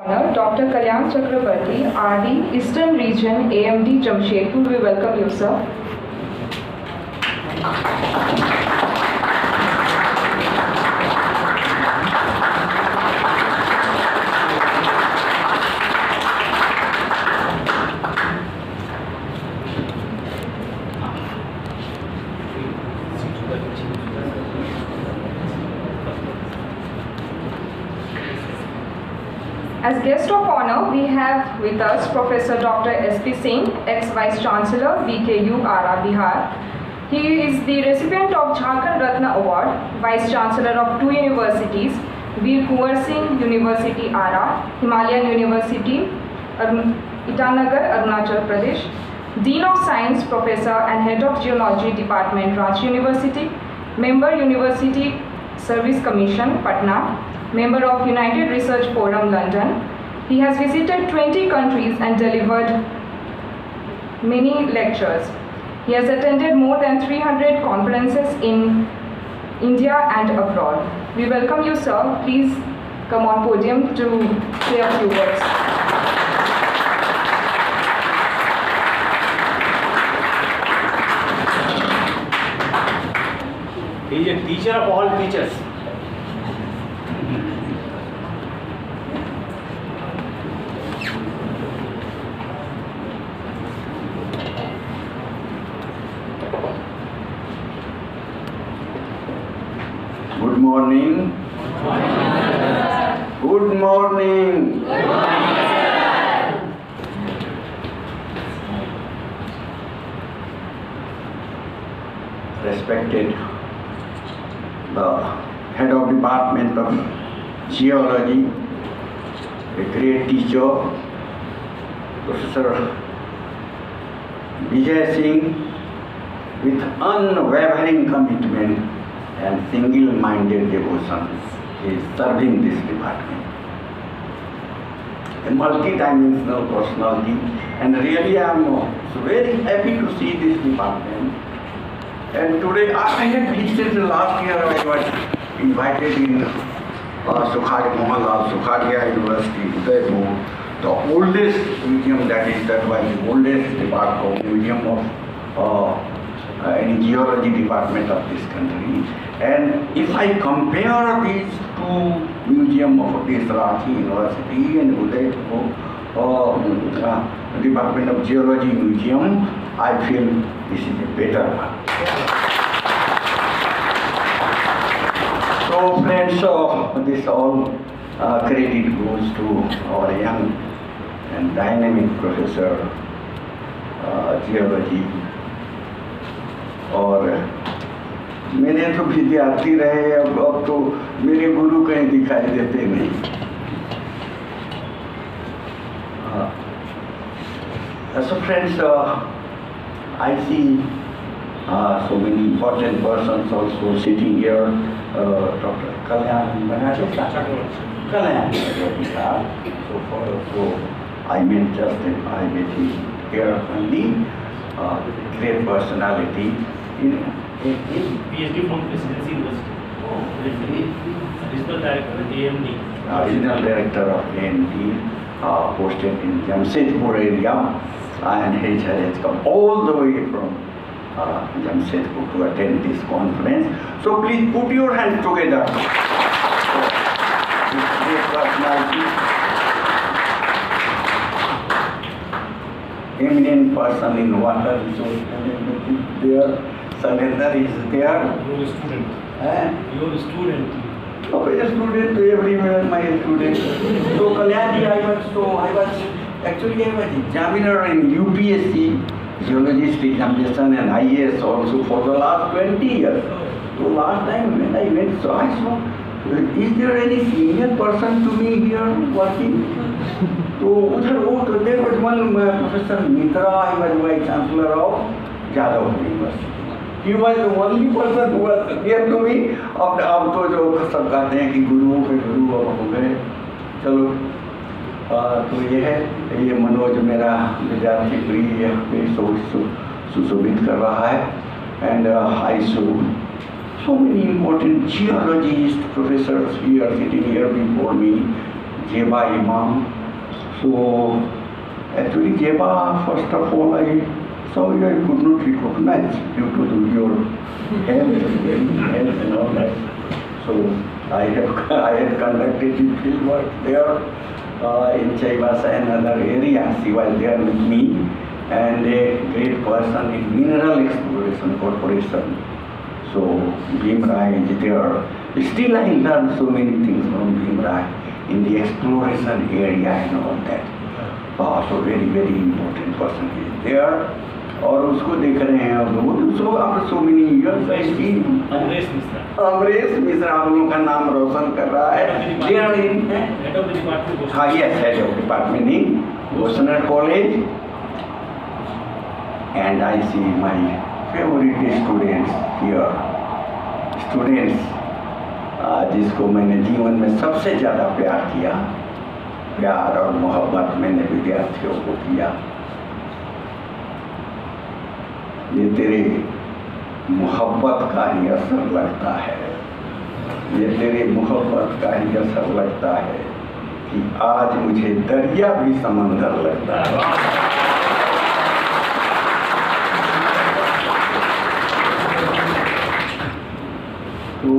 Honor, Dr. Kalyan Chakrabarti, RD, Eastern Region, AMD, Jamshedpur. We welcome you, sir. As guest of honor, we have with us Professor Dr. S.P. Singh, ex-Vice Chancellor, VKU, Ara, Bihar. He is the recipient of Jharkhand Ratna Award, Vice Chancellor of two universities, Veer Kunwar Singh University, Ara, Himalayan University, Itanagar, Arunachal Pradesh, Dean of Science, Professor and Head of Geology Department, Ranchi University, Member University Service Commission, Patna, Member of United Research Forum, London. He has visited 20 countries and delivered many lectures. He has attended more than 300 conferences in India and abroad. We welcome you, sir. Please come on podium to say a few words. He is a teacher of all teachers. Good morning. Good morning. Respected the head of department of geology, a great teacher, Professor Vijay Singh, with unwavering commitment and single-minded devotion is serving this department. A multi-dimensional personality, and really I am very happy to see this department. And today I had visited last year. I was invited in Mohanlal Sukhadia University, Udaipur, the oldest museum, that was the oldest department museum of in geology department of this country. And if I compare these two museums of this Ranchi University and Udaipur Department of Geology Museum, I feel this is a better one. So friends, this all credit goes to our young and dynamic professor geology. और मेरे तो विद्यार्थी रहे, अब तो मेरे गुरु कहीं दिखाई देते नहीं. So friends, I see so many important persons also sitting here. Dr. Kalyan so I met him here only. Great personality. PhD from Presidency University. Regional Director of AMD. Regional Director of AMD, posted in Jamshedpur area, and he has come all the way from Jamshedpur to attend this conference. So please put your hands together. This great personality, eminent person in water resource management is there. Salendar is there. Your student. Your student. Okay, a student, everywhere my student. So Kalyanji, I was examiner in UPSC, geologist examination, and IAS also for the last 20 years. So last time when I went, so I saw, is there any senior person to me here working? So there was one Professor Mitra, he was Vice Chancellor of Jadavpur University. He was the only person who was near to me. अब तो जो सब कहते हैं कि गुरुओं के गुरु अब हो गए, चलो तो ये मनोज मेरा विद्यार्थी प्रिय सुशोभित कर रहा है. And I saw so many important geologists, professors here sitting here before me. Jeba Imam. So actually Jeba, first of all, I saw you, I could not recognize due to your health and all that. So I had conducted the field work there in Chaivasa and other areas. He was there with me, and a great person in Mineral Exploration Corporation. So Bhimrai is there. Still I learned so many things from Bhimrai in the exploration area and all that. So very, very important person is there. और उसको देख रहे हैं हम लोग, so after so many years I see Amresh Mishra हम लोग का नाम रोशन कर रहा है. Head of the department. हाँ, yes, head of department in Bosner College. And I see my favorite students here. Students जिसको मैंने जीवन में सबसे ज़्यादा प्यार किया, प्यार और मोहब्बत मैंने विद्यार्थियों को किया. ये तेरे मोहब्बत का ही असर लगता है, ये तेरे मोहब्बत का ही असर लगता है कि आज मुझे दरिया भी समंदर लगता है. तो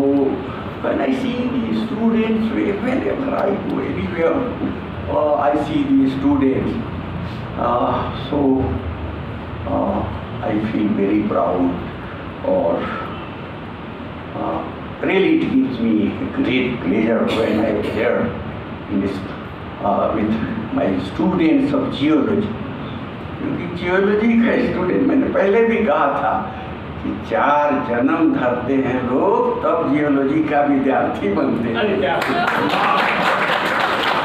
when I see the students, whenever I go anywhere, I see the students, I feel very proud, or really it gives me great pleasure when I am there in this, with my students of geology. क्योंकि geology का student मैंने पहले भी कहा था कि 4 जन्म धरते हैं लोग तब जियोलॉजी का विद्यार्थी बनते हैं.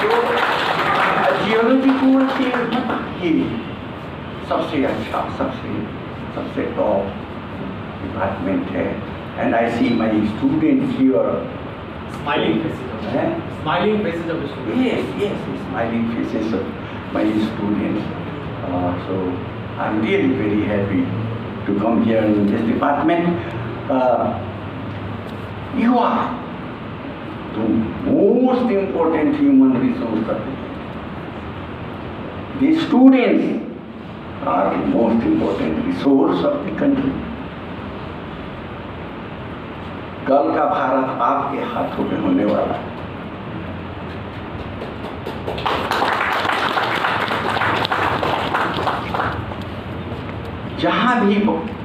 तो जियोलॉजी को सबसे अच्छा, सबसे टॉप डिपार्टमेंट है. And I see my students here. Smiling faces. Smiling faces of the students. Yes, smiling faces of my students. So I'm really very happy to come here in this department. You are the most important human resource of the country. The students are the most important resource of the country. कल का भारत आपके हाथों में होने वाला है. जहाँ भी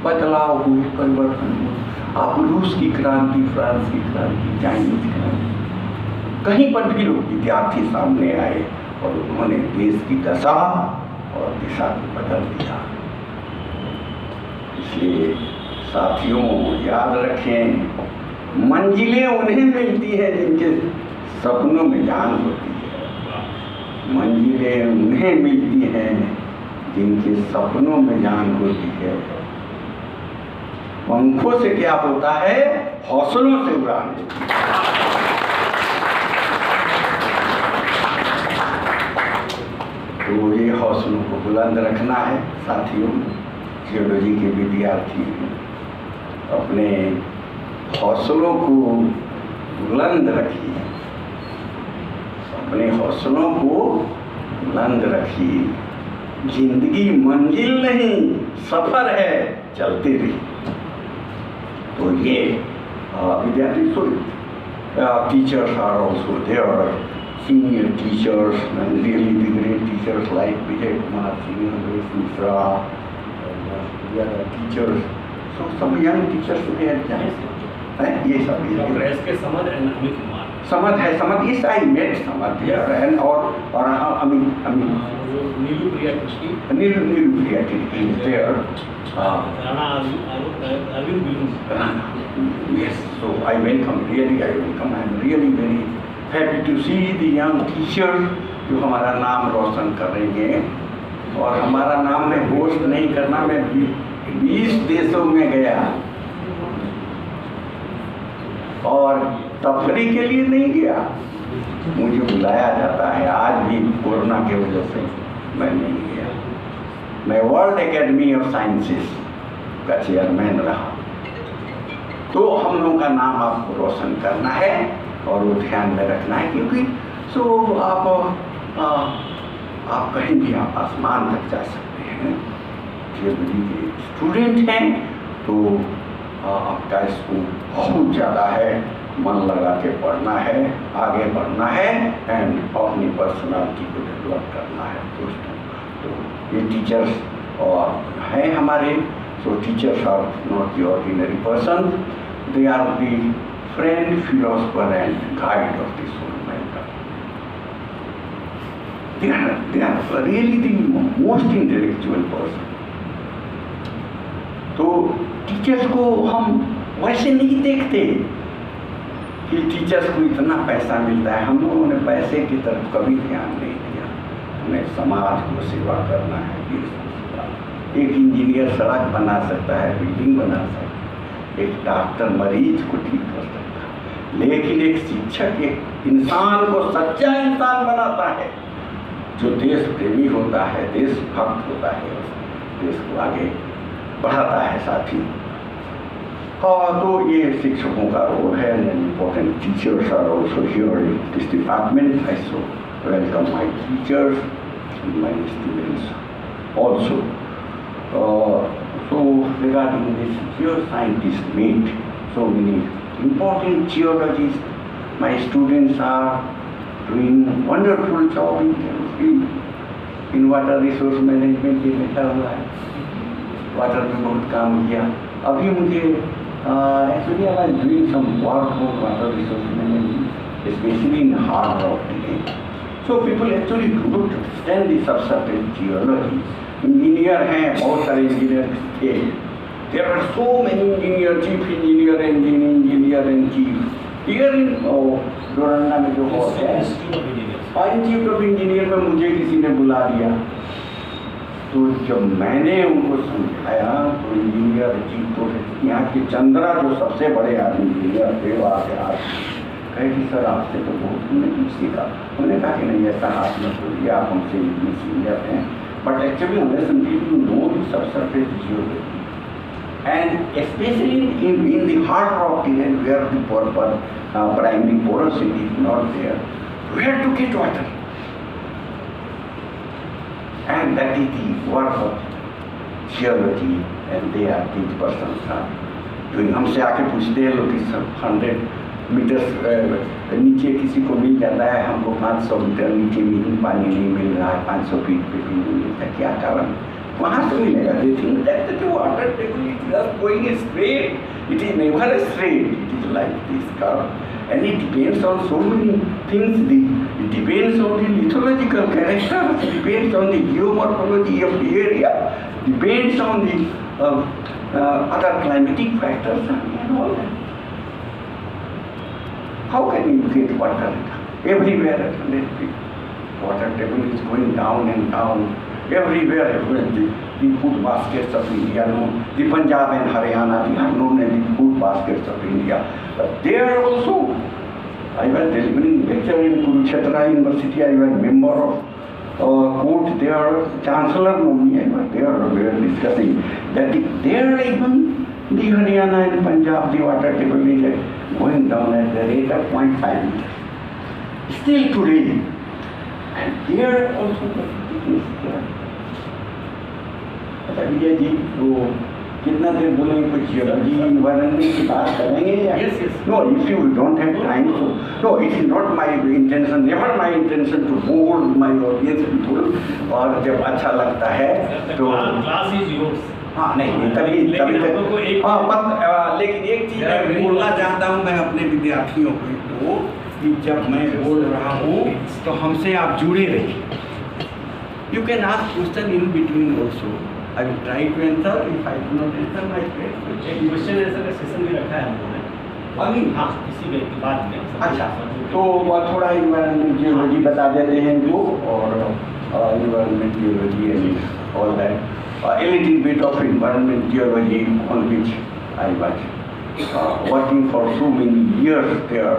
बदलाव हुए, परिवर्तन हुए, आप रूस की क्रांति, फ्रांस की क्रांति, चाइनीज क्रांति, कहीं पर भी लोग विद्यार्थी सामने आए और उन्होंने देश की दशा और दिशा को बदल दिया. इसलिए साथियों याद रखें, मंजिलें उन्हें मिलती हैं जिनके सपनों में जान होती है. मंजिलें उन्हें मिलती हैं जिनके सपनों में जान होती है. पंखों से क्या होता है, हौसलों से उड़ान होती है. तो ये हौसलों को बुलंद रखना है साथियों. जियोलॉजी के विद्यार्थी अपने हौसलों को बुलंद रखिए, अपने हौसलों को बुलंद रखिए. जिंदगी मंजिल नहीं, सफर है, चलते रहिए. तो ये विद्यार्थी, so teachers are also there, senior teachers and really the great teachers like Vijay Kumar, Senior Grace Mishra, and the other teachers. So some young teachers today are joined. ये सब Dr. S.K. Samad and Amit Kumar. Samad, yes, I met Samad here, and or Nilu Priya Krishki. Nilu Priya is there. Rana Arvind Bilun. Yes, so I welcome. I'm really very happy to see the young teachers जो हमारा नाम रोशन कर रही हैं. और हमारा नाम में बोस्ट नहीं करना. मैं 20 देशों में गया और तफरी के लिए नहीं गया. मुझे बुलाया जाता है. आज भी कोरोना के वजह से मैं नहीं गया. मैं वर्ल्ड एकेडमी ऑफ साइंसेस का चेयरमैन रहा. तो हम लोगों का नाम आपको रोशन करना है और वो ध्यान में रखना है, क्योंकि सो आप कहीं भी आप आसमान तक जा सकते हैं। थियोलॉजी के स्टूडेंट हैं तो आपका इसको बहुत ज़्यादा है, मन लगा के पढ़ना है, आगे बढ़ना है एंड अपनी पर्सनालिटी को डेवलप करना है दोस्तों। तो ये टीचर्स और हैं हमारे, so teachers are not the ordinary person, they are the friend, philosopher and guide of this whole mankind. They are really the most intellectual person. तो टीचर्स को हम वैसे नहीं देखते कि टीचर्स को इतना पैसा मिलता है। हम लोगों ने पैसे की तरफ कभी ध्यान नहीं दिया, हमें समाज को सेवा करना है, देश को सेवा। एक इंजीनियर सड़क बना सकता है, बिल्डिंग बना सकता है, एक डॉक्टर मरीज को ठीक कर सकता है, लेकिन एक शिक्षक एक इंसान को सच्चा इंसान बनाता है, जो देश प्रेमी होता है, देशभक्त होता है, देश को आगे बढ़ाता है साथी। और तो ये शिक्षकों का रोल है। Important teachers are also here in this department. I so welcome my teachers, my students also. So regarding this Geoscientist Meet, so many important geologists, my students are doing wonderful job in chemistry, in water resource management ये बैठा हुआ है, water में बहुत काम किया। अभी मुझे actually I was doing some work on water resource management, especially in hard rock drilling. So people actually do not understand the subsurface geology. Engineer हैं, बहुत सारे इंजीनियर थे। There are so many engineers, chief engineer and chief. Here in Doranda में जो hall है, institute of engineer में मुझे किसी ने बुला दिया। तो जब मैंने उनको समझाया तो इंजीनियर चीफ तो यहाँ के चंद्रा जो सबसे बड़े आदमी इंजीनियर थे वो आगे कहे कि सर आपसे तो बहुत हमने कुछ सीखा। उन्होंने कहा कि नहीं ऐसा हाथ में बोलिए, आप हमसे इतनी सीनियर हैं, but actually unless until you know the subsurface geology and especially in the hard rock terrain where the primary porosity is not there, where to get water, and that is the work of geology, and they are these persons are doing। हमसे आके पूछते हैं लोग कि सब 100 metre नीचे किसी को मिल जाता है, हमको 500 मीटर नीचे भी पानी नहीं मिल रहा है, 500 फीट पे भी नहीं मिलता, क्या कारण? वहाँ से मिलेगा। They think that the water table is just going straight. It is never straight. It is like this curve, and it depends on so many things. It depends on the lithological characters. It depends on the geomorphology of the area. Depends on the other climatic factors and all that. How can you get water everywhere at 100 feet? Water table is going down and down everywhere. The food baskets of India, the Punjab and Haryana, they are known as the food baskets of India. But there also, I was delivering lecture in Kurukshetra University. I was member of court there, Chancellor Nomi. I was there. We were discussing that there even the Haryana and Punjab, the water table is going down at the rate of 0.5 meters. Still today, and there also the is there. अच्छा विजय जी, तो कितना देर बोलेंगे? कुछ geology environment की बात करेंगे या? No, if you don't have time तो no, it is not my intention, never my intention to bore my audience people. और जब अच्छा लगता है तो क्लास इज योर्स। हाँ नहीं, तभी लेकिन एक चीज़ मैं बोलना चाहता हूँ मैं अपने विद्यार्थियों को कि जब मैं बोल रहा हूँ तो हमसे आप जुड़े रहिए। You can ask question in between also. I will try to answer. If I do not answer my question answer का सेशन भी रखा है हम लोगों ने अभी। हाँ, इसी में बाद में। अच्छा, तो थोड़ा इन्वायरमेंट जियोलॉजी बता देते हैं जो, और environment geology and all that. A little bit of environment geology on which I was working for so many years there,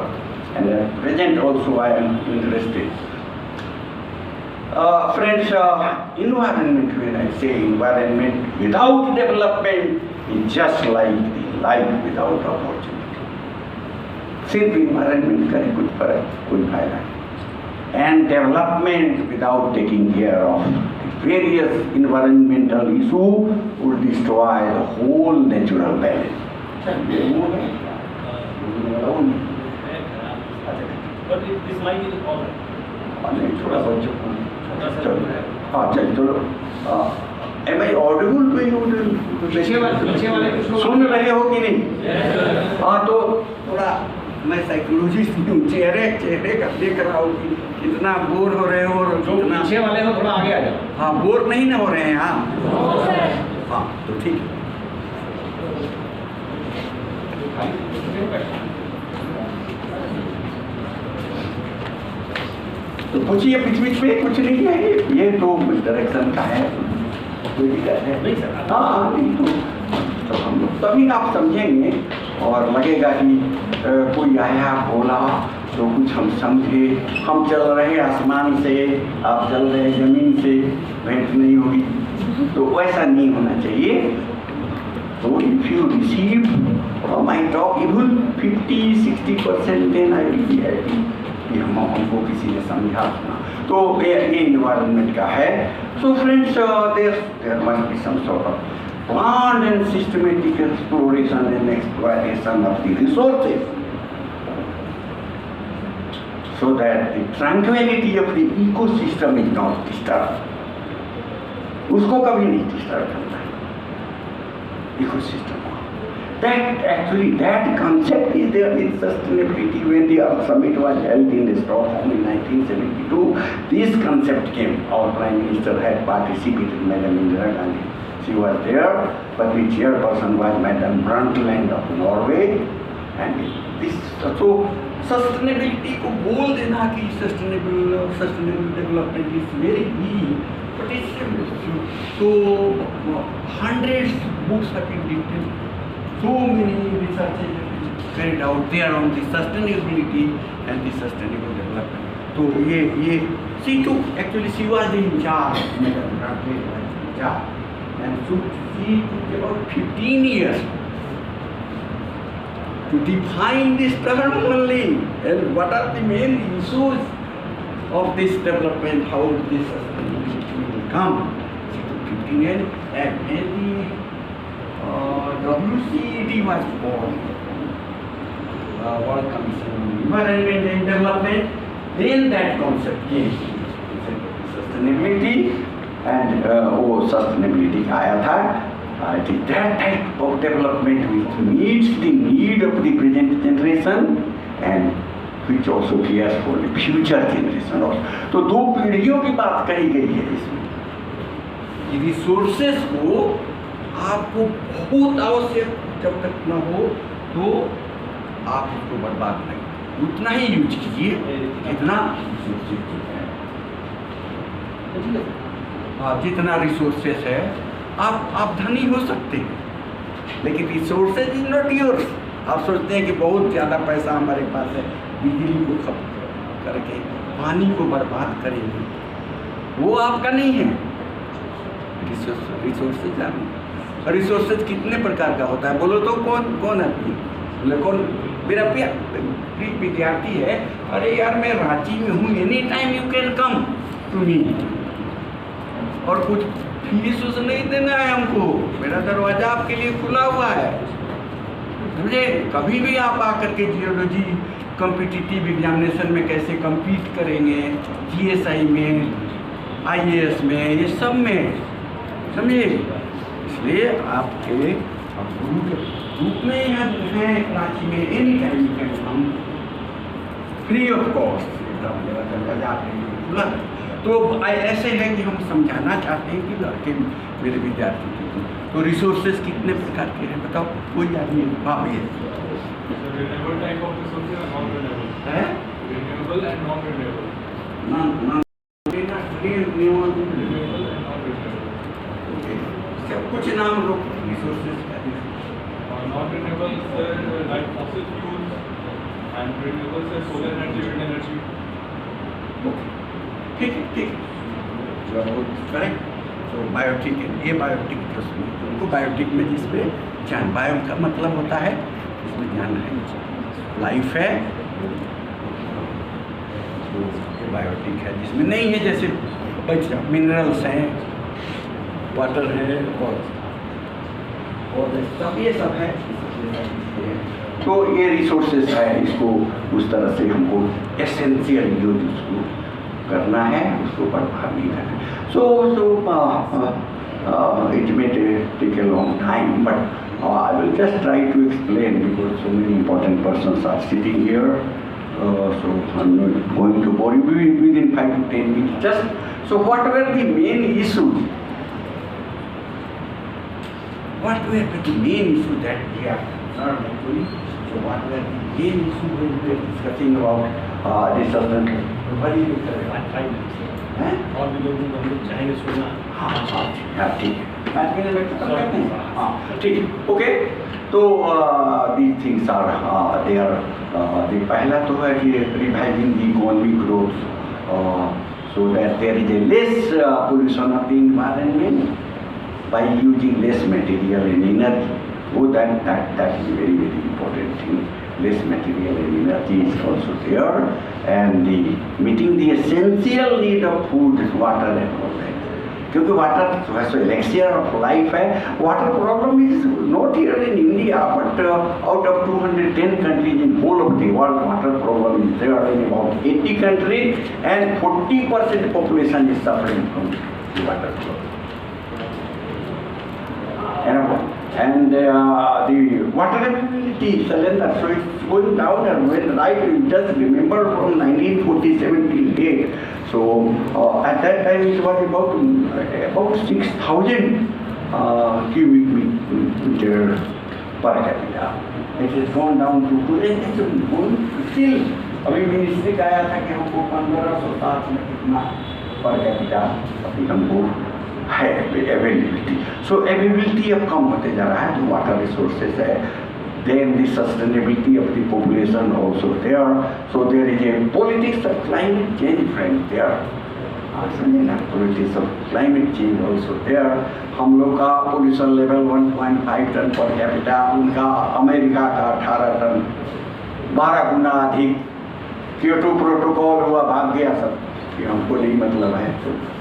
and at present also I am interested. Friends, environment, when I say environment without development is just like the life without opportunity. सिर्फ environment का कुछ फर्क, कोई फायदा नहीं। and development without taking care of various environmental issues would destroy the whole natural balance. But this line is all right. Am I audible to you? सुन रहे हो कि नहीं? हाँ, तो थोड़ा मैं साइकोलॉजिस्ट हूँ, चेहरे का देख रहा हूँ कि कितना बोर हो रहे हो और जो पीछे वाले हो थोड़ा आगे आ जाओ। हाँ, बोर नहीं ना हो रहे हैं। हाँ, तो ठीक है। तो पूछिए बीच में, कुछ नहीं है, ये तो डायरेक्शन का है, कोई दिक्कत है नहीं सर। हाँ, नहीं तो हम लोग तभी आप समझेंगे और लगेगा कि कोई आया बोला तो कुछ हम समझे। हम चल रहे आसमान से, आप चल रहे जमीन से, भेंट नहीं होगी, तो वैसा नहीं होना चाहिए। तो if you receive my talk even 50-60%, then I will be happy कि हमको किसी ने समझा सुना। तो ये environment का है। So friends, there must be some sort of planned and systematic exploration and exploitation of the resources, so that the tranquility of the ecosystem is not disturbed. उसको कभी नहीं डिस्टर्ब करना है, ecosystem. That concept is there in sustainability. When the Earth Summit was held in Stockholm in 1972, this concept came. Our Prime Minister had participated, Madam Indira Gandhi. She was there, but the chairperson was Madam Brundtland of Norway. And this, so sustainability को बोल देना कि sustainable development is very easy, but it's so hundreds of books have been written. So many researches carried out there on the sustainability and the sustainable development. So ये she took, actually she was in charge, Madam Brundtland was in charge, and so she took about 15 years to define this term only, and what are the main issues of this development, how this sustainability will come. She took 15 years, and the WCED was born, World Commission on Environment and Development. Then that concept came, sustainability, and sustainability आया था. It is that type of development which meets the need of the present generation and which also cares for the future generation also. तो दो पीढ़ियों की बात कही गई है इसमें. रिसोर्सेस को आपको बहुत आवश्यक जब तक न हो तो आप उसको बर्बाद नहीं, उतना ही यूज कीजिए जितना जितना रिसोर्सेस है. आप धनी हो सकते हैं, लेकिन रिसोर्सेज इज नॉट योर्स. आप सोचते हैं कि बहुत ज़्यादा पैसा हमारे पास है, बिजली को खपत करके पानी को बर्बाद करेंगे, वो आपका नहीं है. रिसोर्सेज कितने प्रकार का होता है बोलो तो? कौन है? बोले कौन? मेरा विद्यार्थी है, अरे यार मैं रांची में हूँ, any time you can come to me, और कुछ फीस नहीं देना है हमको, मेरा दरवाजा आपके लिए खुला हुआ है, समझे? कभी भी आप आकर के जियोलॉजी कॉम्पिटिटिव एग्जामिनेशन में कैसे compete करेंगे, GSI में, IAS में, ये सब में, समझे? इसलिए आपके ग्रुप में हैं कराची में, any time you can come free of cost, दरवाजा खुला. तो ऐसे है कि हम समझाना चाहते हैं कि लड़के मेरे विद्यार्थी के तो रिसोर्सेज कितने प्रकार के हैं बताओ, कोई आदमी? हाँ भैया. Renewable type of resources and non-renewable. है? Renewable and non-renewable. Renewable and non-renewable. कुछ नाम लो रिसोर्सेज का. Non-renewable like fossil fuels, and renewable solar energy, wind energy. ठीक करेक्ट. तो बायोटिक, ये बायोटिक उनको बायोटिक में जिसमें जान, बायो का मतलब होता है इसमें ज्ञान है, लाइफ है. एंटीबायोटिक है, जिसमें नहीं है, जैसे बच मिनरल्स हैं, वाटर है और सब ये सब है। तो ये रिसोर्सेज है, इसको उस तरह से हमको एसेंशियल यूज उसको करना है, उसको बर्बाद नहीं करना है। It may take a long time, but I will just try to explain because so many important persons are sitting here. So I'm not going to bore you within 5 to 10 minutes. Just so what were the main issues? What were the main issues that we are concerned actually? So what were the main issues when we were discussing about this certain? What do you say? और भी लोग हम लोग चाहेंगे सुनना। हाँ ठीक है, 5 मिनट में खत्म करते हैं। हाँ ठीक है, ओके। तो these things are there. पहला तो है कि reviving the economic growth so that there is a less pollution of the environment by using less material and energy. Oh, that is very very important thing. Less material and energy is also there, and meeting the essential need of food, water and all that. क्योंकि water so elixir of life है। Water problem is not here in India, but out of 210 countries in whole of the world, water problem is there in about 80 countries, and 40% population is suffering from the water problem. And the water availability is slender, so it's going down, and when right, you just remember from 1947 till date. So at that time it was about 6,000 cubic meter per capita. It has gone down to still अभी ministry का आया था कि हमको 1560 में कितना per capita अभी हमको है अवेलेबिलिटी। सो अवेलेबिलिटी अब कम होते जा रहा है, जो वाटर रिसोर्सेज है। Then the sustainability of the population also there. So there is a politics of climate change, friends, there. Politics of climate change also there. हम लोग का pollution level 1.5 ton per capita, उनका America का 18 ton, 12 गुना अधिक। Kyoto protocol हुआ, भाग गया सब कि हमको नहीं मतलब है।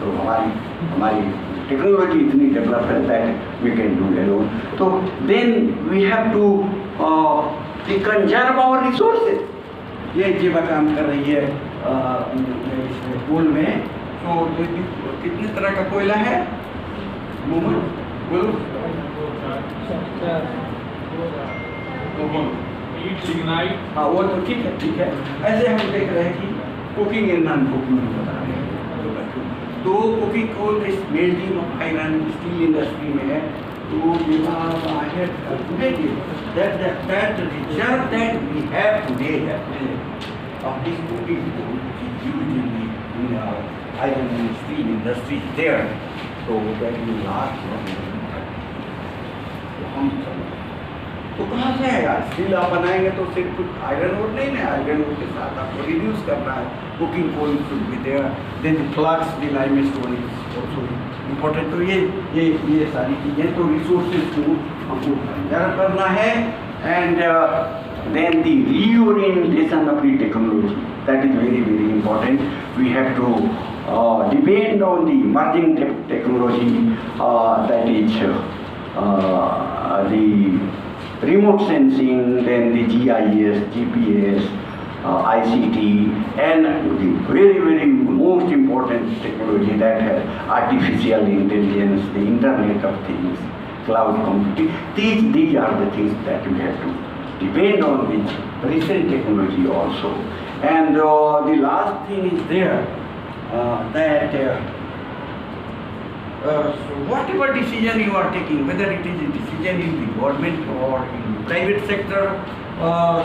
तो हमारी टेक्नोलॉजी इतनी डेवलप है that we can do alone. तो then we have to conserve our resources. ये जीवा काम कर रही है इसमें कोल में। तो कितने तरह का कोयला है बोलो? हाँ वो तो ठीक है। ऐसे हम देख रहे हैं कि कुकिंग एंड नॉन कुकिंग बता रहे हैं। तो cooking coal smelting of iron steel industry में है। तो that reserve that we have today of this cooking coal is used in iron and steel industry there. So that will last तो कहाँ से आएगा? स्टील आप बनाएंगे तो सिर्फ कुछ आयरन वोड नहीं ना, आयरन वोड के साथ आपको रिड्यूस करना है। Cooking coal should be there, then the flux, the limestone is also important. तो ये सारी चीज़ें, तो रिसोर्सेज को हमको कंजर्व करना है। And then the reorientation of the technology, that is very very important. We have to depend on the emerging technology that is the remote sensing, then the GIS, GPS, ICT, and the very very most important technology that has artificial intelligence, the Internet of Things, cloud computing. These are the things that we have to depend on with recent technology also. And the last thing is there that so whatever decision you are taking, whether it is a decision in the government or in the private sector,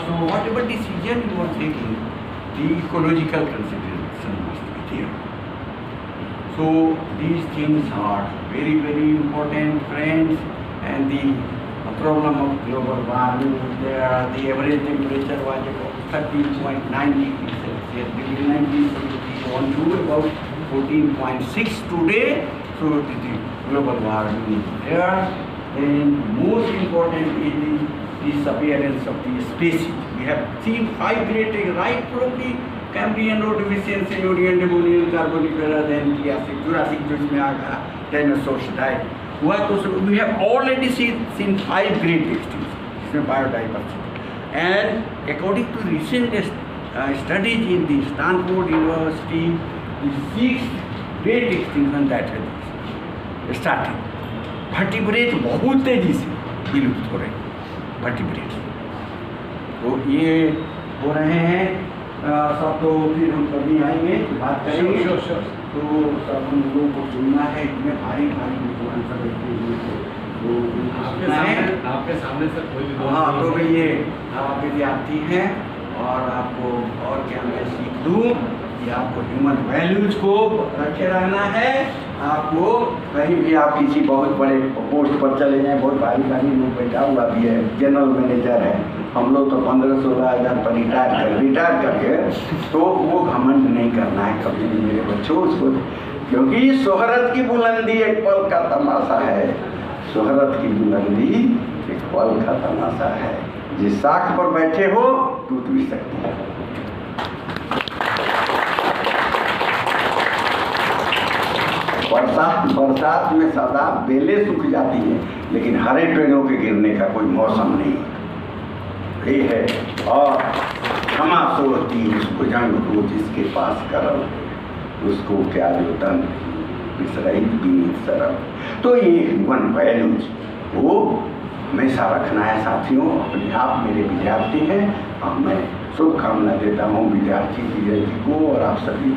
so whatever decision you are taking, the ecological consideration must be there. So these things are very very important, friends. And the problem of global warming, the average temperature was about 13.9 degrees Celsius between 1970 on to about 14.6 today. So the global warming is there. And most important is the disappearance of the species. We have seen migrating right from the Cambrian Ordovician, Silurian, Devonian, Carboniferous, then Triassic, Jurassic जो इसमें आ गया, dinosaurs died. हुआ तो we have already seen 5 great extinctions. इसमें biodiversity. And according to recent studies in the Stanford University, the 6 great extinction that has started. Vertebrates बहुत तेजी से विलुप्त हो रहे हैं. Vertebrates. तो ये हो रहे हैं सब. तो फिर हम कभी आएंगे बात करेंगे. तो सब हम लोगों को सुनना है. इतने भारी आंसर बैठे हुए तो आपके सामने सर कोई भी. हाँ, तो भाई ये आप विद्यार्थी हैं और आपको और क्या मैं सीख दूँ कि आपको ह्यूमन वैल्यूज को रखे रहना है. आपको कहीं भी आप किसी बहुत बड़े पोस्ट पर चले जाएं, बहुत भारी लोग बैठा हुआ भी है, जनरल मैनेजर है, हम लोग तो 15-16 हज़ार पर रिटायर करके, तो वो घमंड नहीं करना है कभी भी मेरे बच्चों उसको. क्योंकि शोहरत की बुलंदी एक पल का तमाशा है. शोहरत की बुलंदी एक पल का तमाशा है. जिस साख पर बैठे हो टूट भी सकती है. बरसात में सदा बेलें सूख जाती हैं, लेकिन हरे पेड़ों के गिरने का कोई मौसम नहीं. ये है. और क्षमा सोचती उसको जंग को जिसके पास करल, उसको क्या जो दन विसराइत बीनी सरल. तो ये ह्यूमन वैल्यूज वो हमेशा रखना है साथियों. अपने आप मेरे विद्यार्थी हैं और मैं शुभकामना देता हूँ विद्यार्थी जी को और आप सभी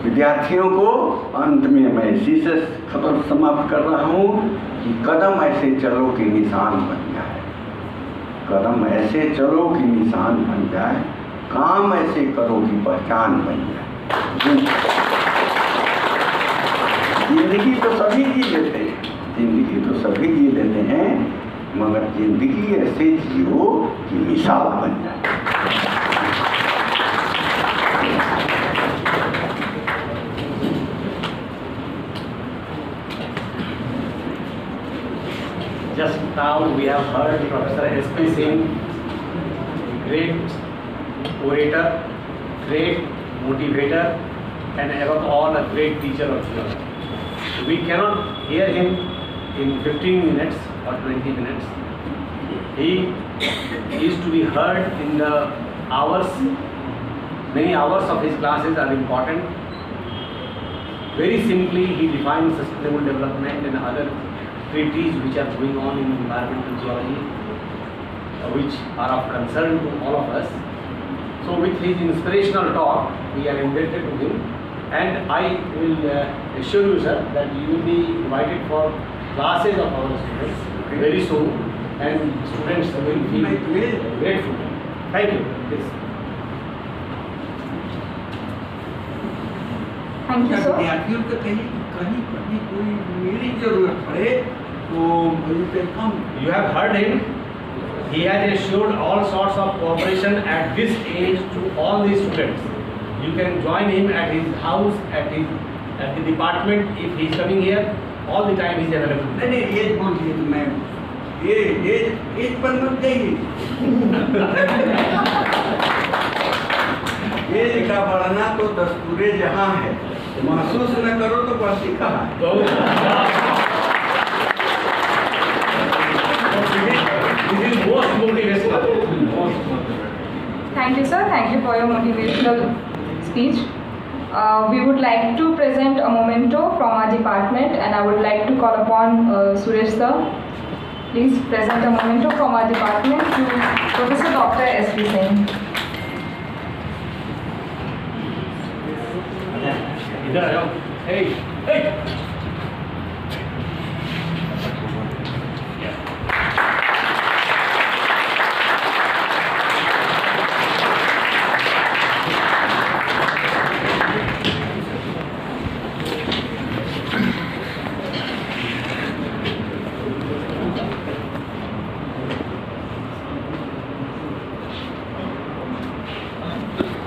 विद्यार्थियों को. अंत में मैं इसी से खबर समाप्त कर रहा हूँ कि कदम ऐसे चलो कि निशान बन जाए. कदम ऐसे चलो कि निशान बन जाए. काम ऐसे करो कि पहचान बन जाए. जिंदगी तो सभी जी लेते हैं, जिंदगी तो सभी जी लेते हैं, मगर जिंदगी ऐसे जियो कि मिसाल बन जाए. Just now we have heard Professor S.P. Singh, great orator, great motivator, and above all a great teacher of geology. We cannot hear him in 15 minutes or 20 minutes. He is to be heard in the hours. Many hours of his classes are important. Very simply, he defines sustainable development and other treatises which are going on in environmental geology, which are of concern to all of us. So with his inspirational talk, we are indebted to him, and I will assure you, sir, that you will be invited for classes of our students very soon, and students will feel grateful. Thank you. Please. Thank you, sir. विद्यार्थियों को कहीं कोई मेरी जरूरत पड़े तो you can come. You have heard him. He has assured all sorts of cooperation at this age to all the students. You can join him at his house, at the department. If he is coming here, all the time he is available. नहीं as बोल दिए तो मैं as per मत जाइए. As का बढ़ना तो दस्तूरे जहाँ है, महसूस न करो तो बढ़ती कहाँ है. This is most motivational. Thank you, sir. Thank you for your motivational speech. We would like to present a memento from our department, and I would like to call upon Suresh sir. Please present a memento from our department to Professor Dr. S.P. Singh. इधर आ जाओ. Hey, hey.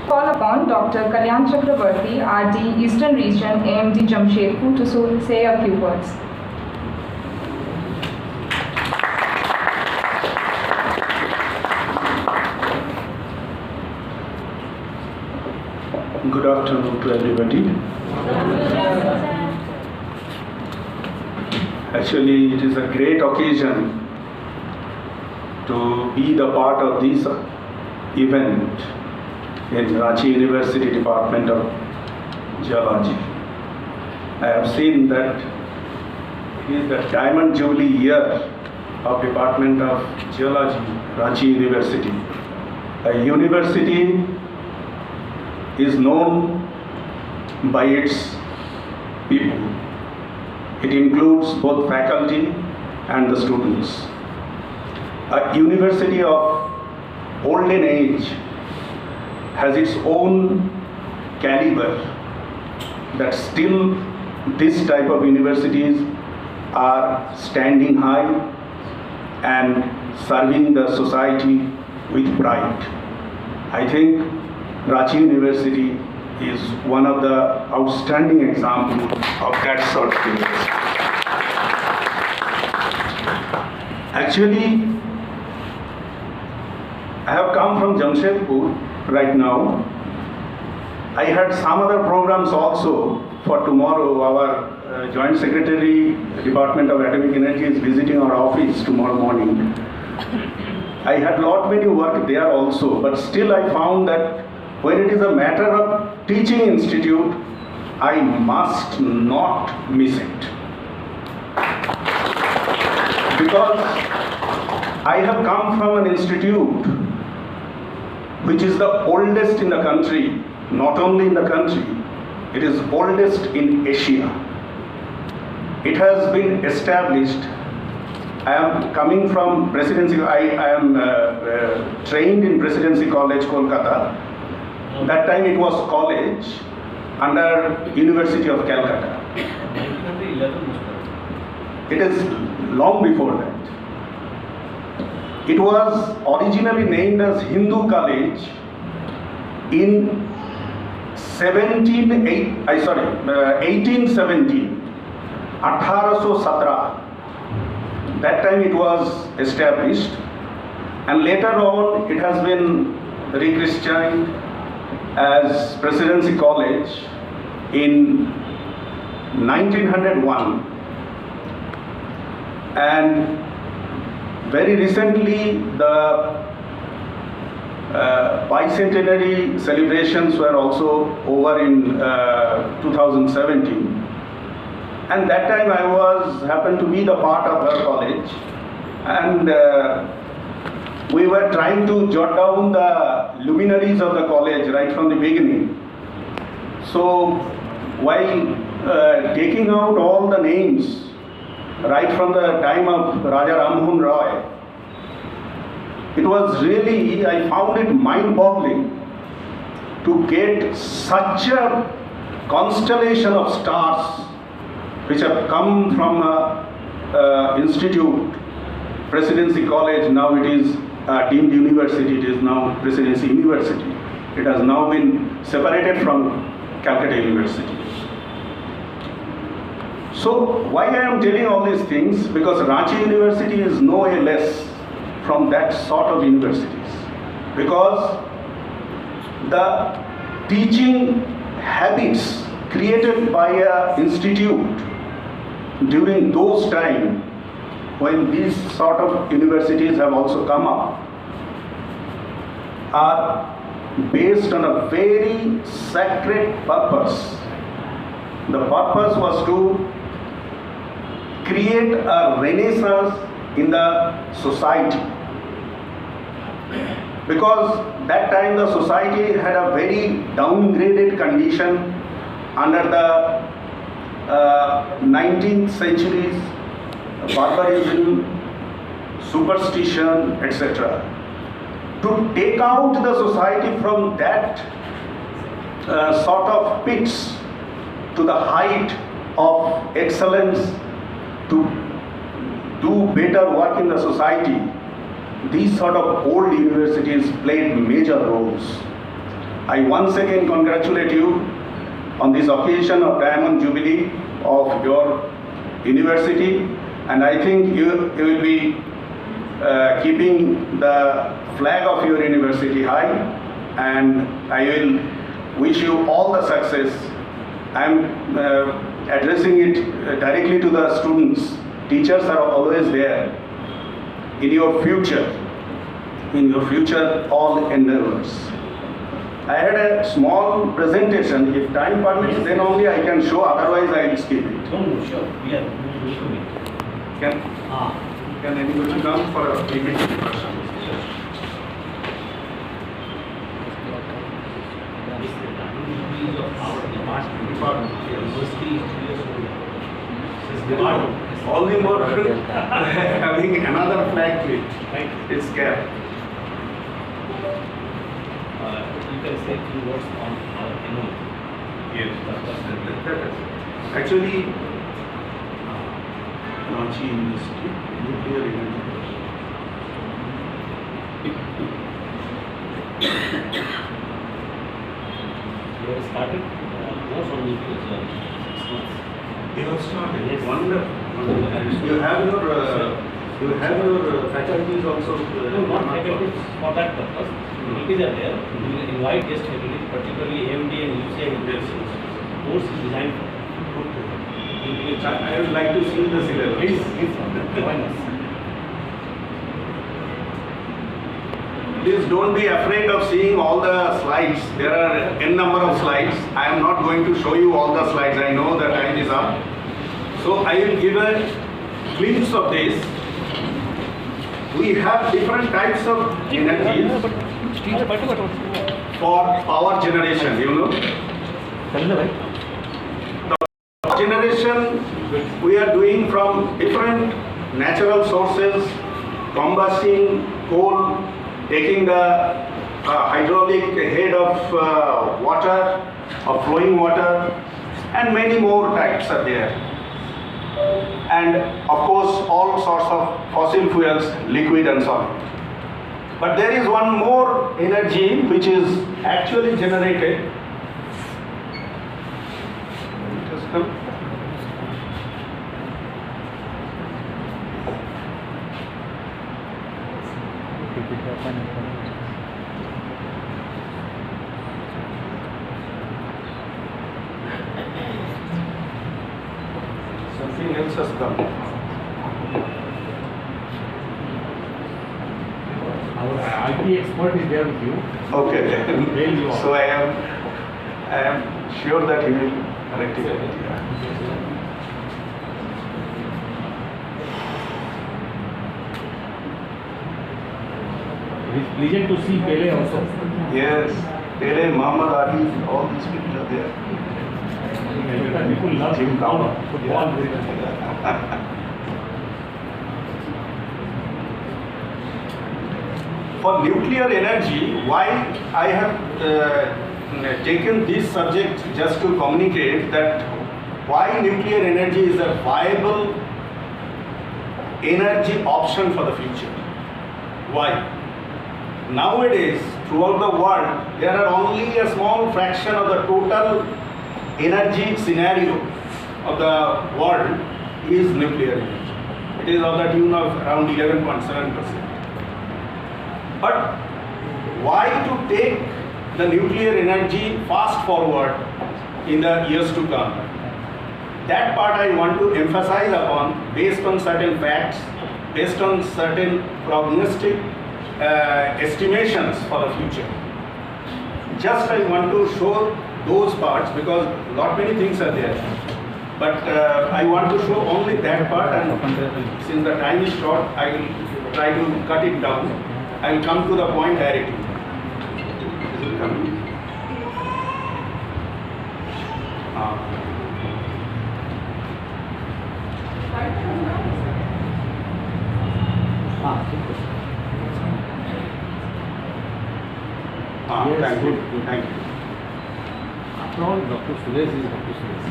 Call upon Dr. Kalyan Chakrabarti, RD Eastern Region, AMD Jamshedpur, to say a few words. Good afternoon to everybody. Actually, it is a great occasion to be the part of this event in Ranchi University Department of Geology. I have seen that it is the Diamond Jubilee year of Department of Geology, Ranchi University. A university is known by its people. It includes both faculty and the students. A university of olden age has its own caliber that still this type of universities are standing high and serving the society with pride. I think Ranchi University is one of the outstanding examples of that sort of university. Actually, I have come from Jamshedpur right now. I had some other programs also for tomorrow. Our Joint Secretary, Department of Atomic Energy is visiting our office tomorrow morning. I had many work there also, but still I found that when it is a matter of teaching institute, I must not miss it. Because I have come from an institute which is the oldest in the country, not only in the country, it is oldest in Asia. It has been established. I am coming from Presidency, I am trained in Presidency College, Kolkata. That time it was college under University of Calcutta. It is long before that. It was originally named as Hindu College in 1817, 1817. That time it was established, and later on it has been rechristened as Presidency College in 1901, and very recently the bicentenary celebrations were also over in 2017, and that time I happened to be the part of her college, and we were trying to jot down the luminaries of the college right from the beginning. So while taking out all the names right from the time of Raja Rammohun Roy, it was really, I found it mind-boggling to get such a constellation of stars which have come from an institute, Presidency College. Now it is deemed university, it is now Presidency University. It has now been separated from Calcutta University. So why I am telling all these things? Because Ranchi University is no way less from that sort of universities. Because the teaching habits created by an institute during those times when these sort of universities have also come up are based on a very sacred purpose. The purpose was to create a renaissance in the society, because that time the society had a very downgraded condition under the 19th century's barbarism, superstition, etc. To take out the society from that sort of pits to the height of excellence, to do better work in the society, these sort of old universities played major roles. I once again congratulate you on this occasion of Diamond Jubilee of your university, and I think you will be keeping the flag of your university high, and I will wish you all the success. I am addressing it directly to the students. Teachers are always there in your future, all endeavors. I had a small presentation. If time permits, then only I can show. Otherwise, I will skip it. No, sure. Yeah, we will meet. Can anybody come for a image discussion? All the more having another flag clip. It's scared. You can say few words on our NO. Yes. Actually, Ranchi University, nuclear energy. You have started course on nuclear 6 months. You have started. Yes. Wonderful. You have your faculties also. No, not faculties for that purpose. Faculties are there. We will invite guest faculties, particularly AMD and UCI universities. Course is designed for. I would like to see the syllabus. Please join us. Please don't be afraid of seeing all the slides. There are n number of slides. I am not going to show you all the slides. I know the time is up. So I will give a glimpse of this. We have different types of energies for power generation, you know. Power generation we are doing from different natural sources, combusting coal, taking the hydraulic head of water, of flowing water, and many more types are there. And of course all sorts of fossil fuels, liquid and solid. But there is one more energy which is actually generated. Just come. Something else has come. Our IT expert is there with you. Okay. Mail you So I am sure that he will rectify it. It is pleasant to see Pele also. Yes, Pele, Muhammad Ali, all these people are there. People love Jim Cowan. football very much. For nuclear energy, why I have taken this subject just to communicate that why nuclear energy is a viable energy option for the future. Why? Nowadays, throughout the world, there are only a small fraction of the total energy scenario of the world is nuclear energy. It is of the tune of around 11.7%. But why to take the nuclear energy fast forward in the years to come? That part I want to emphasize upon based on certain facts, based on certain prognostic estimations for the future. Just I want to show those parts because lot many things are there. But I want to show only that part, and since the time is short, I will try to cut it down. I will come to the point directly. Is it coming? Yes, Thank you. good. Thank you. After all, Dr. Suresh is Dr. Suresh.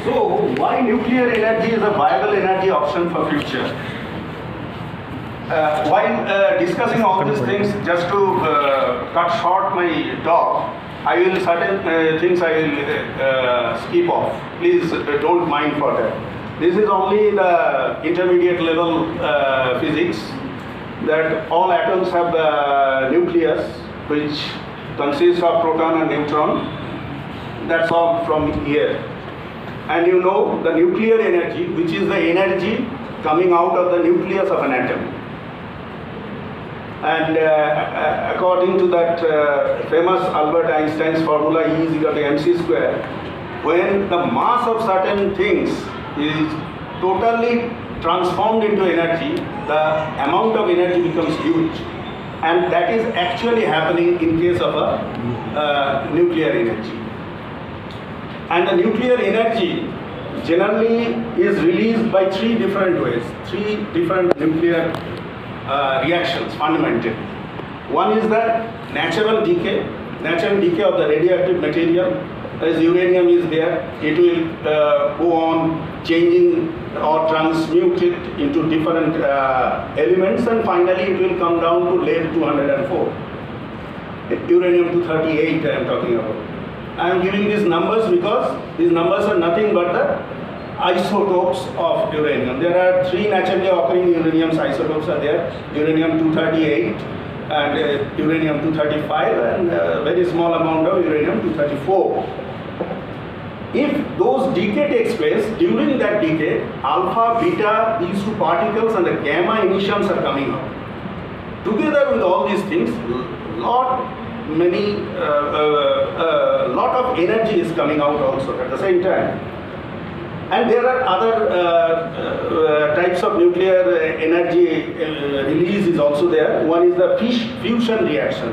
So, why nuclear energy is a viable energy option for future? While discussing all these things, just to cut short my talk, I will certain things I will skip off. Please don't mind for that. This is only the intermediate level physics, that all atoms have the nucleus which consists of proton and neutron. That's all from here. And you know the nuclear energy, which is the energy coming out of the nucleus of an atom. And according to that famous Albert Einstein's formula E is equal to mc square, when the mass of certain things is totally transformed into energy, the amount of energy becomes huge. And that is actually happening in case of a nuclear energy. And the nuclear energy generally is released by three different ways, three different nuclear reactions fundamentally. One is the natural decay of the radioactive material. As uranium is there, it will go on changing or transmute it into different elements, and finally it will come down to lead 204. Uranium-238 I am talking about. I am giving these numbers because these numbers are nothing but the isotopes of uranium. There are three naturally occurring uranium isotopes are there: uranium-238 and uranium-235, and a very small amount of uranium-234. If those decay takes place, during that decay, alpha, beta, these two particles and the gamma emissions are coming out. Together with all these things, lot of energy is coming out also at the same time. And there are other types of nuclear energy release is also there. One is the fusion reaction.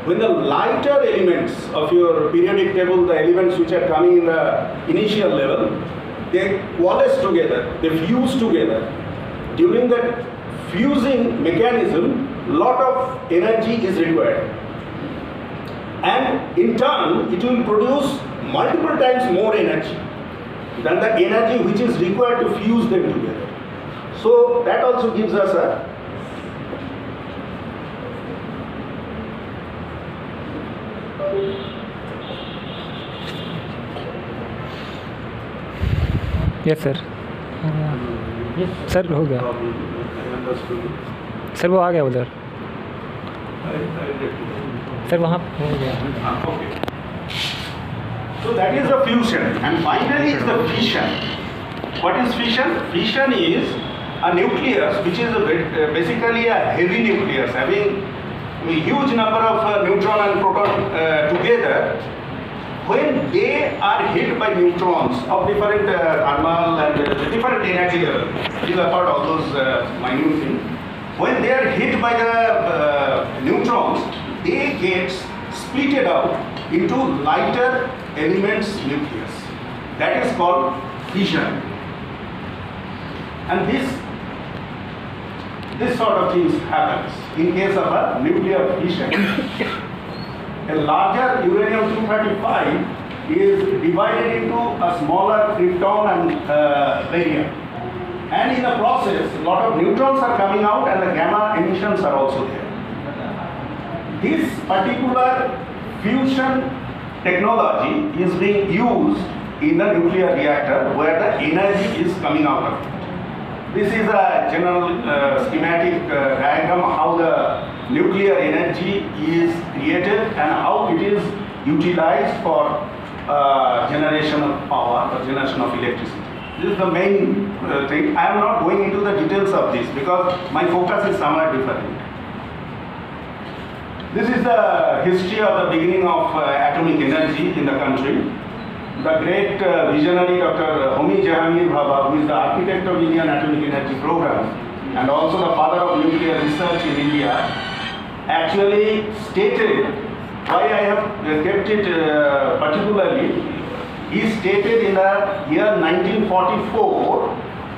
When the lighter elements of your periodic table, the elements which are coming in the initial level, they coalesce together, they fuse together. During that fusing mechanism, lot of energy is required. And in turn, it will produce multiple times more energy than the energy which is required to fuse them together. So that also gives us a yes sir sir हो गया sir वो आ गया उधर sir वहाँ हो गया. So that is the fusion, and finally is the fission. What is fission? Fission is a nucleus which is basically a heavy nucleus having a huge number of neutron and proton together. When they are hit by neutrons of different thermal and different energy level, these are part of those minute things. When they are hit by the neutrons, they get splitted out into lighter elements nucleus. That is called fission. And this sort of things happens in case of a nuclear fission. A larger uranium-235 is divided into a smaller krypton and barium. And in the process, a lot of neutrons are coming out and the gamma emissions are also there. This particular fusion technology is being used in the nuclear reactor where the energy is coming out of it. This is a general schematic diagram how the nuclear energy is created and how it is utilized for generation of power or generation of electricity. This is the main thing. I am not going into the details of this because my focus is somewhat different. This is the history of the beginning of atomic energy in the country. The great visionary Dr. Homi Jahangir Bhabha, who is the architect of Indian Atomic Energy Program and also the father of nuclear research in India, actually stated, why I have kept it particularly, he stated in the year 1944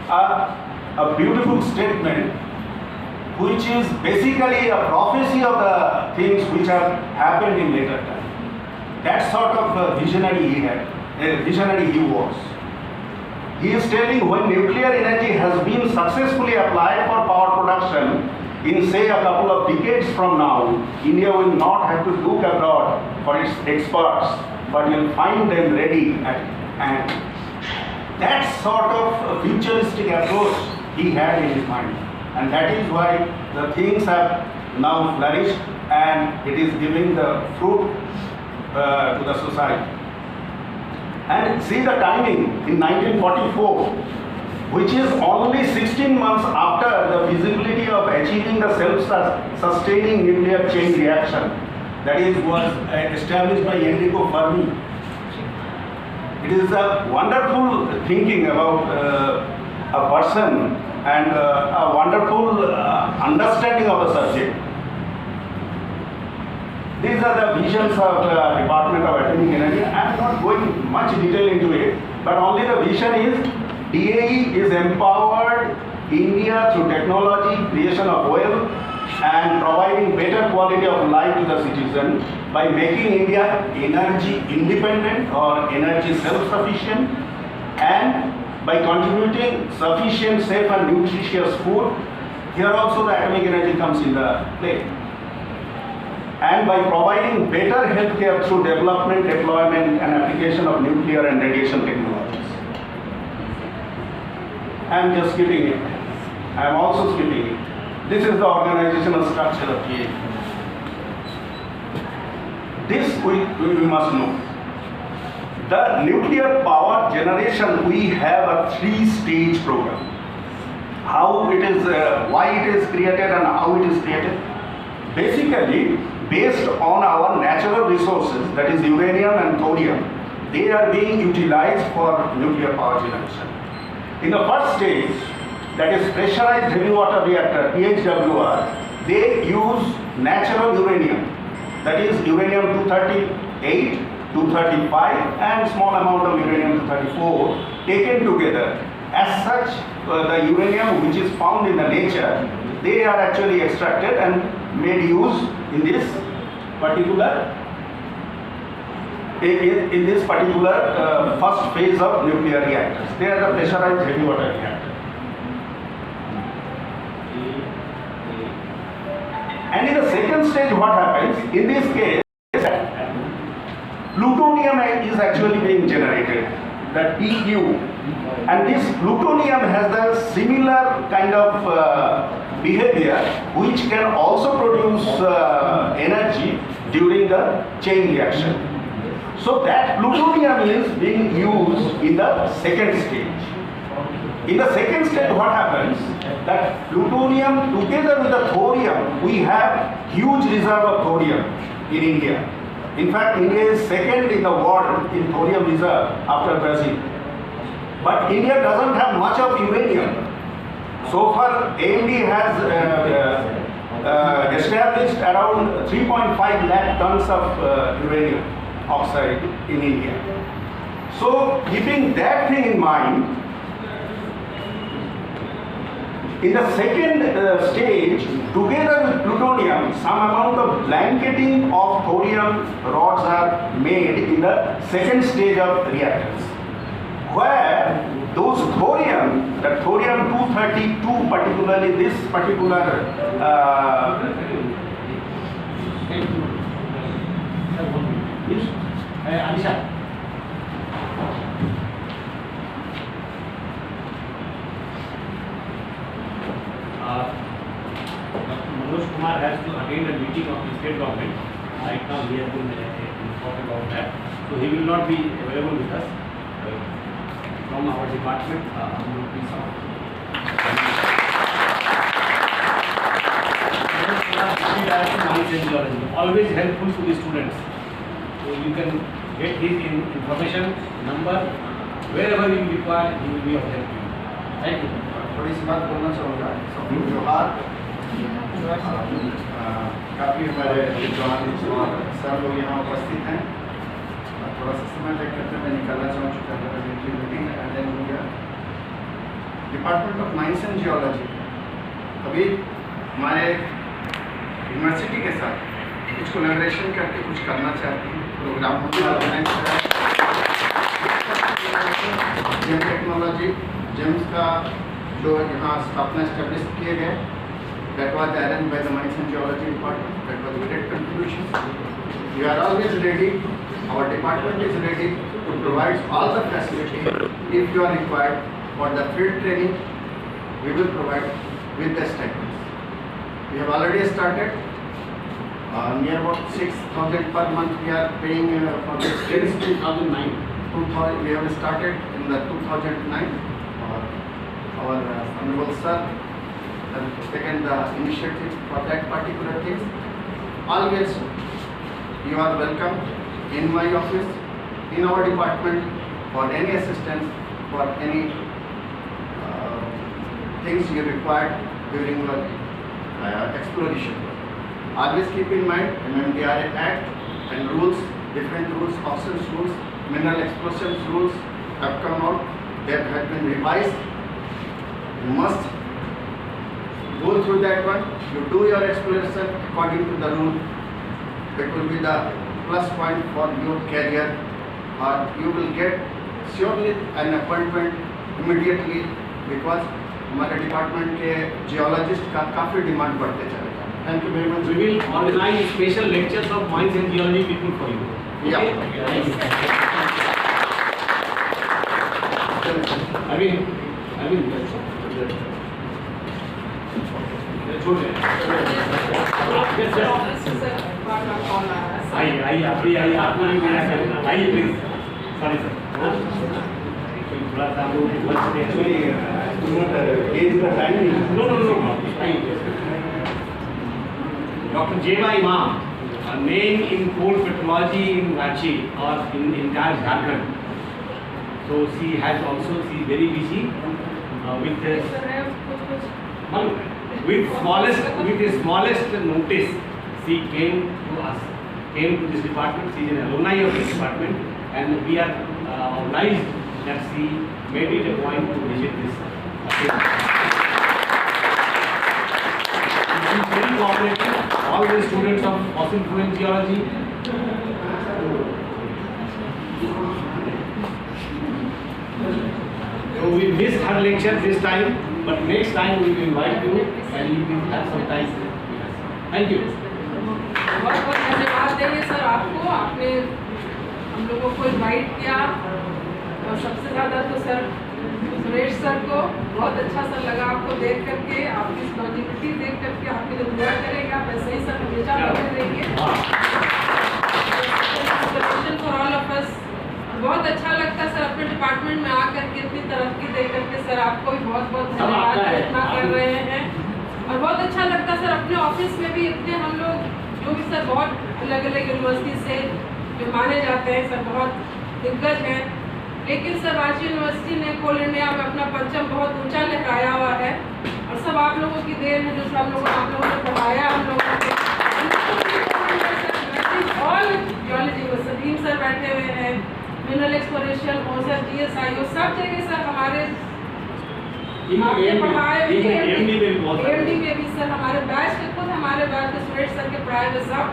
a beautiful statement which is basically a prophecy of the things which have happened in later time. That sort of visionary he had. Visionary he was. He is telling when nuclear energy has been successfully applied for power production in say a couple of decades from now, India will not have to look abroad for its experts, but will find them ready at hand. That sort of futuristic approach he had in his mind, and that is why the things have now flourished and it is giving the fruit to the society. And see the timing in 1944, which is only 16 months after the feasibility of achieving the self-sustaining nuclear chain reaction, that is was established by Enrico Fermi. It is a wonderful thinking about a person and a wonderful understanding of the subject. These are the visions of the Department of Atomic Energy. I am not going much detail into it, but only the vision is DAE is empowered India through technology, creation of wealth, and providing better quality of life to the citizen by making India energy independent or energy self-sufficient, and by contributing sufficient, safe and nutritious food. Here also the atomic energy comes in the play. And by providing better healthcare through development, deployment and application of nuclear and radiation technologies. I am just skipping it. I am also skipping it. This is the organizational structure of DAE. This we must know. The nuclear power generation, we have a 3-stage program. How it is, why it is created and how it is created. Basically, based on our natural resources, that is uranium and thorium, they are being utilized for nuclear power generation. In the first stage, that is pressurized heavy water reactor, PHWR, they use natural uranium, that is uranium 238, 235 and small amount of uranium 234 taken together. As such, the uranium which is found in the nature, they are actually extracted and made use in this particular first phase of nuclear reactors. They are the pressurized heavy water reactors. And in the second stage, what happens? In this case, plutonium is actually being generated, the PU. And this plutonium has a similar kind of behavior which can also produce energy during the chain reaction. So that plutonium is being used in the second stage. In the second stage, what happens? That plutonium together with the thorium, we have huge reserve of thorium in India. In fact, India is second in the world in thorium reserve after Brazil. But India doesn't have much of uranium. So far, AMD has established around 3.5 lakh tons of uranium oxide in India. So, keeping that thing in mind, in the second stage, together with plutonium, some amount of blanketing of thorium rods are made in the second stage of reactors, where those thorium, the thorium 232 particularly, this particular Anisha. Dr. Manoj Kumar has to attend a meeting of the state government. Right now he has been informed about that. So he will not be available with us. From our department, please always helpful to the students. So you can get his information, number, wherever you require, he will be of help to you. Thank you. थोड़ी सी बात बोलना चाहूँगा सबको जोहार काफ़ी हमारे विद्वान sir लोग यहाँ उपस्थित हैं थोड़ा सा समय तय करते मैं निकालना चाहूँ चुका मीटिंग अटेंड हो गया department of mines and geology अभी हमारे यूनिवर्सिटी के साथ कुछ कोलैबोरेशन करके कुछ करना चाहते हैं प्रोग्राम जेम टेक्नोलॉजी जेम्स का जो यहाँ स्थापना स्टैब्लिश किए गए that was arranged by the Mines and Geology Department. That was a great contribution. We are always ready. Our department is ready to provide all the facilities if you are required for the field training. We will provide with the stipends. We have already started near about 6,000 per month we are paying for this. Since 2009. 2000, we have started in the 2009. Our Honorable Sir has taken the initiative for that particular thing. Always you are welcome in my office, in our department, for any assistance, for any things you require during your exploration. Always keep in mind MMDRA Act and rules, different rules, options rules, mineral explosions rules have come out. They have been revised. You must go through that one. You do your exploration according to the rule. It will be the plus point for your career, or you will get surely an appointment immediately, because हमारे department के geologist का काफ़ी demand बढ़ते चलेगा. Thank you very much. We will organize special lectures of mines and geology people for you. Yeah. I mean, आइए आपको भी मेरा करना. आइए प्लीज. Sorry sir. थोड़ा सा Dr. Jeva Imam, a name in coal petrology in Ranchi or in entire Jharkhand. So she has also, she is very busy with the smallest notice. She came to us, came to this department. She is an alumni of this department, and we are obliged that she made it a point to visit this. She is very cooperative. All the students of fossil fuel geology. So we missed her lecture this time, but next time we will invite you and you will have some time. Thank you. बहुत बहुत धन्यवाद देंगे sir आपको. आपने हम लोगों को invite किया, और सबसे ज़्यादा तो सर सुरेश सर को बहुत अच्छा सर लगा आपको देख करके, आपकी लॉन्जिविटी देख करके. आपके जो दुआ करेगा वैसे ही सर हमेशा बने रहिए. For all of us. बहुत अच्छा लगता सर अपने डिपार्टमेंट में आकर के इतनी तरक्की दे करके. सर आपको भी बहुत बहुत धन्यवाद इतना कर रहे हैं. और बहुत अच्छा लगता सर अपने ऑफिस में भी इतने हम लोग जो भी सर बहुत अलग अलग यूनिवर्सिटी से जो माने जाते हैं सर, बहुत दिग्गज हैं, लेकिन सर रांची यूनिवर्सिटी ने कोल इंडिया में अपना परचम बहुत ऊंचा लहराया हुआ है. और सब आप लोगों की देन है, जो सब आप लोगों ने पढ़ाया हम लोगों को. ऑल जियोलॉजी में सलीम सर बैठे हुए हैं, मिनरल एक्सप्लोरेशन और सर GSIO सब जगह सर हमारे आपने पढ़ाए भी. AMD में भी सर हमारे बैच के खुद हमारे बैच के सुरेश सर के पढ़ाए हुए सब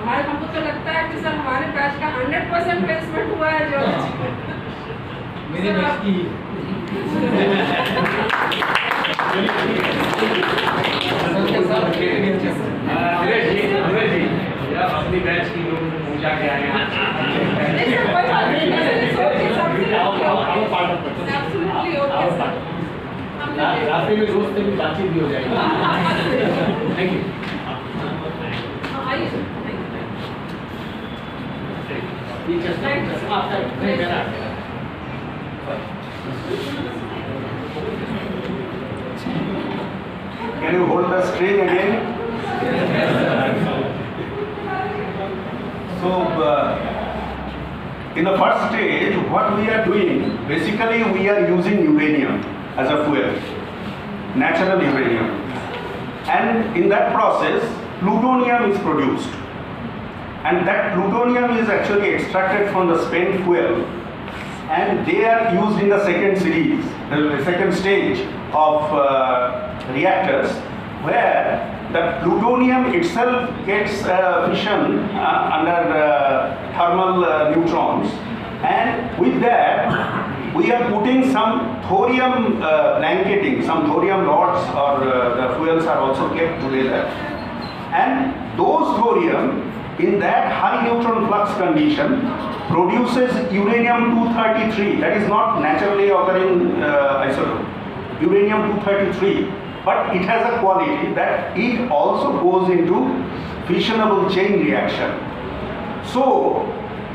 हमारे. हमको तो लगता है कि सर हमारे बैच का 100% प्लेसमेंट हुआ है जियोलॉजी में. मेरे बैच की अपनी बैच की लोग पूजा के आए हैं. रास्ते में दोस्त से भी बातचीत भी हो जाएगी. Thank you. Can you hold the string again? So, in the first stage, what we are doing, basically we are using uranium as a fuel, natural uranium. And in that process, plutonium is produced. And that plutonium is actually extracted from the spent fuel. And they are used in the second series, the second stage of reactors, where the plutonium itself gets fission under thermal neutrons, and with that we are putting some thorium blanketing, some thorium rods, or the fuels are also kept together, and those thorium in that high neutron flux condition produces uranium-233. That is not naturally occurring isotope, uranium-233, but it has a quality that it also goes into fissionable chain reaction. So,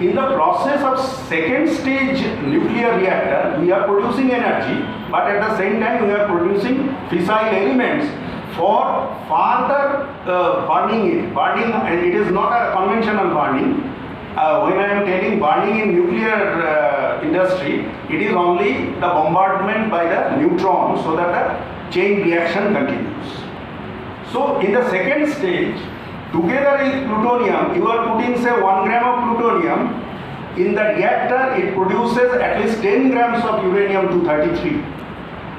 in the process of second stage nuclear reactor, we are producing energy, but at the same time we are producing fissile elements for further burning, and it is not a conventional burning. When I am telling burning in nuclear industry, it is only the bombardment by the neutron so that the chain reaction continues. So in the second stage, together with plutonium, you are putting say 1 gram of plutonium. In the reactor, it produces at least 10 grams of uranium-233.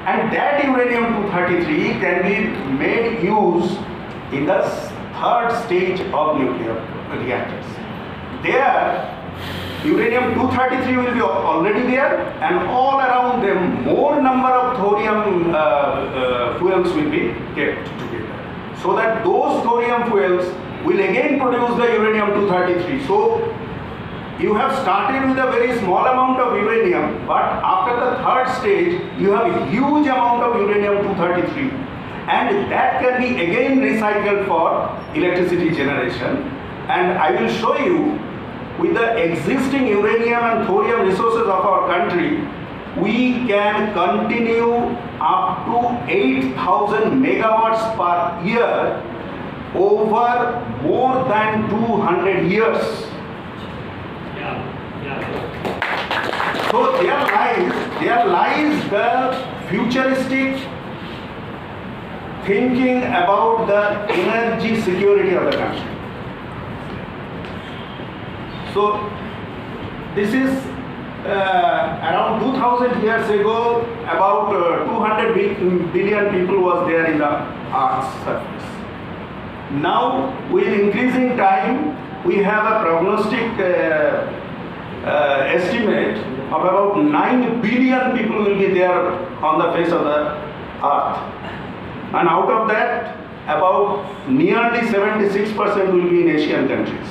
And that uranium-233 can be made use in the third stage of nuclear reactors. There, uranium-233 will be already there, and all around them more number of thorium fuels will be kept together. So that those thorium fuels will again produce the uranium-233. So you have started with a very small amount of uranium, but after the third stage, you have a huge amount of uranium-233, and that can be again recycled for electricity generation. And I will show you, with the existing uranium and thorium resources of our country, we can continue up to 8,000 megawatts per year over more than 200 years. So there lies the futuristic thinking about the energy security of the country. So this is around 2000 years ago, about 200 billion people was there in the Earth's surface. Now, with increasing time, we have a prognostic estimate of about 9 billion people will be there on the face of the Earth. And out of that, about nearly 76% will be in Asian countries.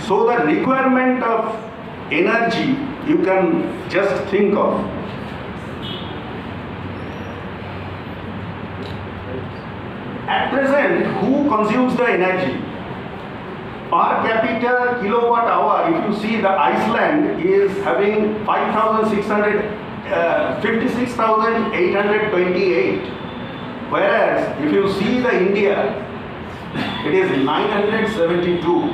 So the requirement of energy, you can just think of. At present, who consumes the energy? Per capita kilowatt hour, if you see, the Iceland is having 56,828. Whereas if you see the India, it is 972.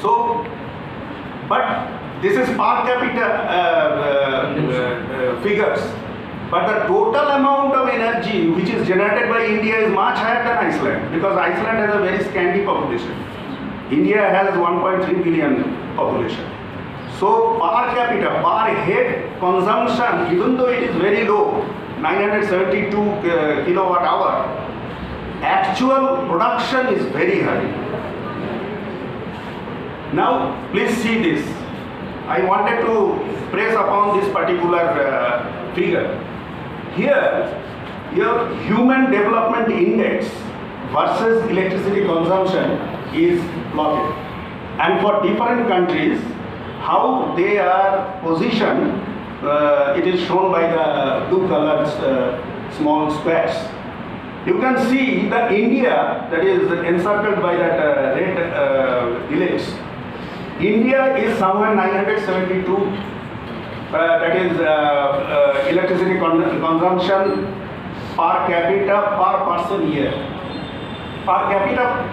So, but this is per capita figures. But the total amount of energy which is generated by India is much higher than Iceland, because Iceland has a very scanty population. India has 1.3 billion population. So per capita, per head consumption, even though it is very low, 972 kilowatt hour, actual production is very high. Now please see this. I wanted to press upon this particular figure. Here, your human development index versus electricity consumption is plotted. And for different countries, how they are positioned, it is shown by the blue colored small squares. You can see the India that is encircled by that red ellipse. India is somewhere 972. That is electricity consumption per capita per person year. Per capita